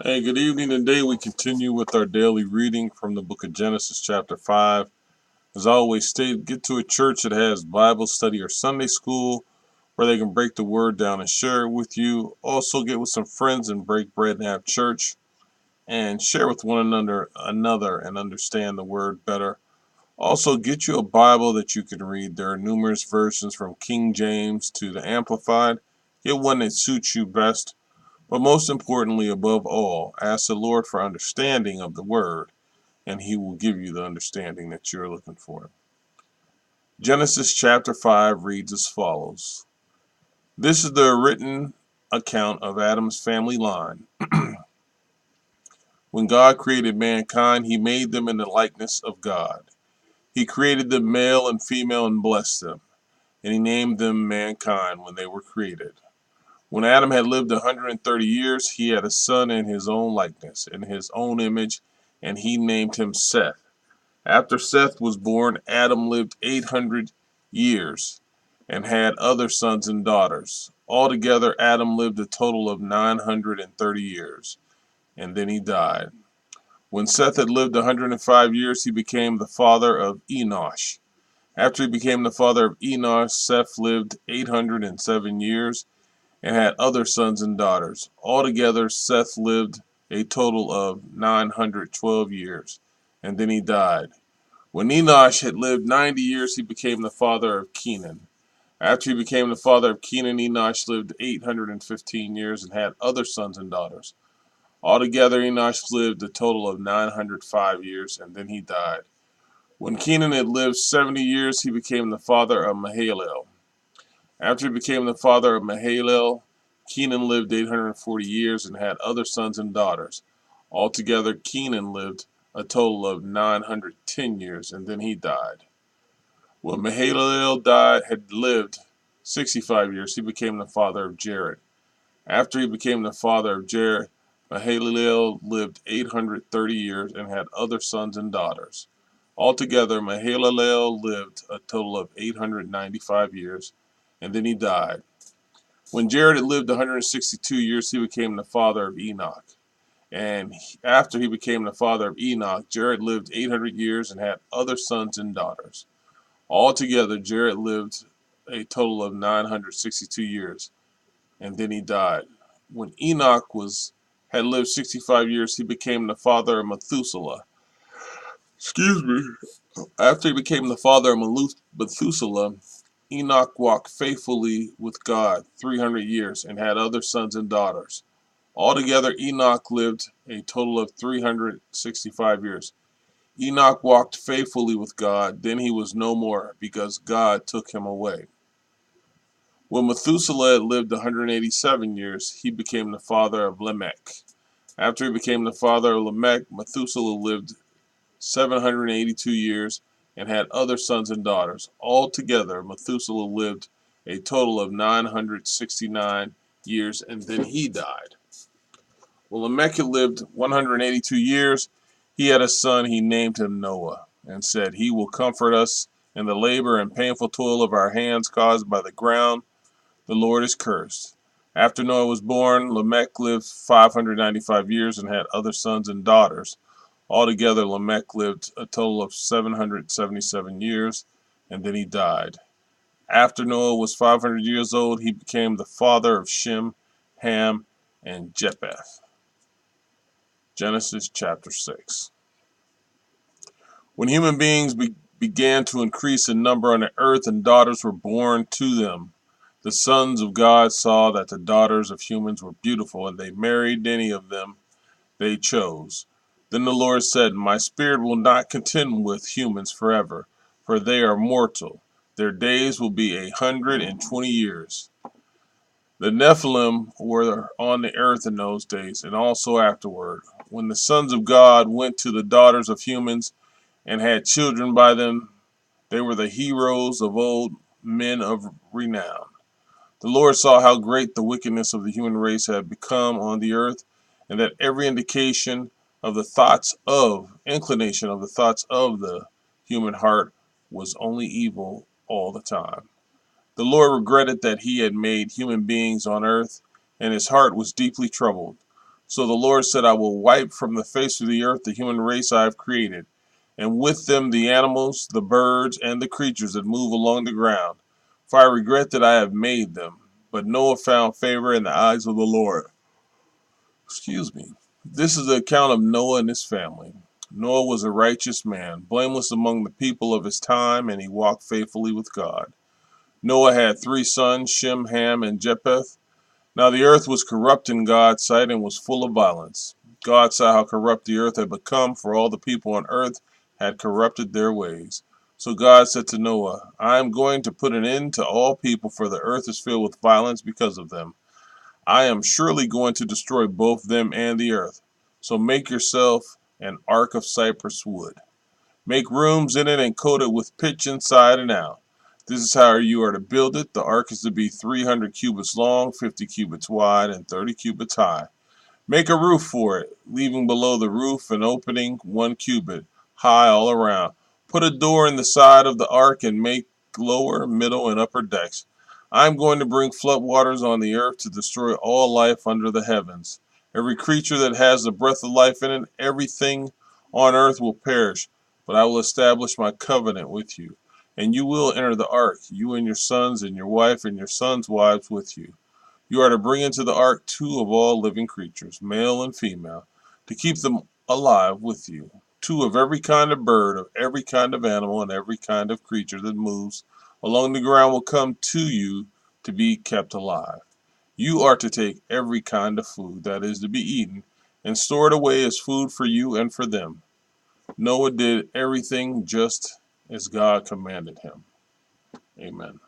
Hey, good evening. Today we continue with our daily reading from the book of Genesis, chapter 5. As always, get to a church that has Bible study or Sunday school where they can break the word down and share it with you. Also, get with some friends and break bread and have church and share with one another and understand the word better. Also, get you a Bible that you can read. There are numerous versions from King James to the Amplified. Get one that suits you best. But most importantly, above all, ask the Lord for understanding of the word, and he will give you the understanding that you're looking for. Genesis chapter 5 reads as follows. This is the written account of Adam's family line. When God created mankind, he made them in the likeness of God. He created them male and female and blessed them, and he named them mankind when they were created. When Adam had lived 130 years, he had a son in his own likeness, in his own image, and he named him Seth. After Seth was born, Adam lived 800 years and had other sons and daughters. Altogether, Adam lived a total of 930 years, and then he died. When Seth had lived 105 years, he became the father of Enosh. After he became the father of Enosh, Seth lived 807 years and had other sons and daughters. Altogether, Seth lived a total of 912 years, and then he died. When Enosh had lived 90 years, he became the father of Kenan. After he became the father of Kenan, Enosh lived 815 years and had other sons and daughters. Altogether, Enosh lived a total of 905 years, and then he died. When Kenan had lived 70 years, he became the father of Mahalalel. After he became the father of Mahalalel, Kenan lived 840 years and had other sons and daughters. Altogether, Kenan lived a total of 910 years, and then he died. When Mahalalel had lived 65 years, he became the father of Jared. After he became the father of Jared, Mahalalel lived 830 years and had other sons and daughters. Altogether, Mahalalel lived a total of 895 years, and then he died. When Jared had lived 162 years, he became the father of Enoch. And after he became the father of Enoch, Jared lived 800 years and had other sons and daughters. Altogether, Jared lived a total of 962 years, and then he died. When Enoch had lived 65 years, he became the father of Methuselah. Excuse me. After he became the father of Methuselah, Enoch walked faithfully with God 300 years and had other sons and daughters. Altogether, Enoch lived a total of 365 years. Enoch walked faithfully with God, then he was no more, because God took him away. When Methuselah had lived 187 years, he became the father of Lamech. After he became the father of Lamech, Methuselah lived 782 years and had other sons and daughters. Altogether, Methuselah lived a total of 969 years, and then he died. When Lamech had lived 182 years, he had a son. He named him Noah, and said, "He will comfort us in the labor and painful toil of our hands caused by the ground. The Lord is cursed." After Noah was born, Lamech lived 595 years and had other sons and daughters. Altogether, Lamech lived a total of 777 years, and then he died. After Noah was 500 years old, he became the father of Shem, Ham, and Japheth. Genesis chapter 6. When human beings began to increase in number on the earth and daughters were born to them, the sons of God saw that the daughters of humans were beautiful, and they married any of them they chose. Then the Lord said, "My spirit will not contend with humans forever, for they are mortal. Their days will be 120 years." The Nephilim were on the earth in those days, and also afterward. When the sons of God went to the daughters of humans and had children by them, they were the heroes of old, men of renown. The Lord saw how great the wickedness of the human race had become on the earth, and that every inclination of the thoughts of the human heart was only evil all the time. The Lord regretted that he had made human beings on earth, and his heart was deeply troubled. So the Lord said, I will wipe from the face of the earth the human race I have created, and with them the animals, the birds, and the creatures that move along the ground. For I regret that I have made them. But Noah found favor in the eyes of the Lord. Excuse me. This is the account of Noah and his family. Noah was a righteous man, blameless among the people of his time, and he walked faithfully with God. Noah had 3 sons, Shem, Ham, and Japheth. Now the earth was corrupt in God's sight and was full of violence. God saw how corrupt the earth had become, for all the people on earth had corrupted their ways. So God said to Noah, I am going to put an end to all people, for the earth is filled with violence because of them. I am surely going to destroy both them and the earth. So make yourself an ark of cypress wood. Make rooms in it and coat it with pitch inside and out. This is how you are to build it. The ark is to be 300 cubits long, 50 cubits wide, and 30 cubits high. Make a roof for it, leaving below the roof an opening 1 cubit high all around. Put a door in the side of the ark and make lower, middle, and upper decks. I am going to bring flood waters on the earth to destroy all life under the heavens. Every creature that has the breath of life in it, everything on earth will perish, but I will establish my covenant with you. And you will enter the ark, you and your sons and your wife and your sons' wives with you. You are to bring into the ark 2 of all living creatures, male and female, to keep them alive with you. 2 of every kind of bird, of every kind of animal, and every kind of creature that moves along the ground will come to you to be kept alive. You are to take every kind of food that is to be eaten and store it away as food for you and for them. Noah did everything just as God commanded him. Amen.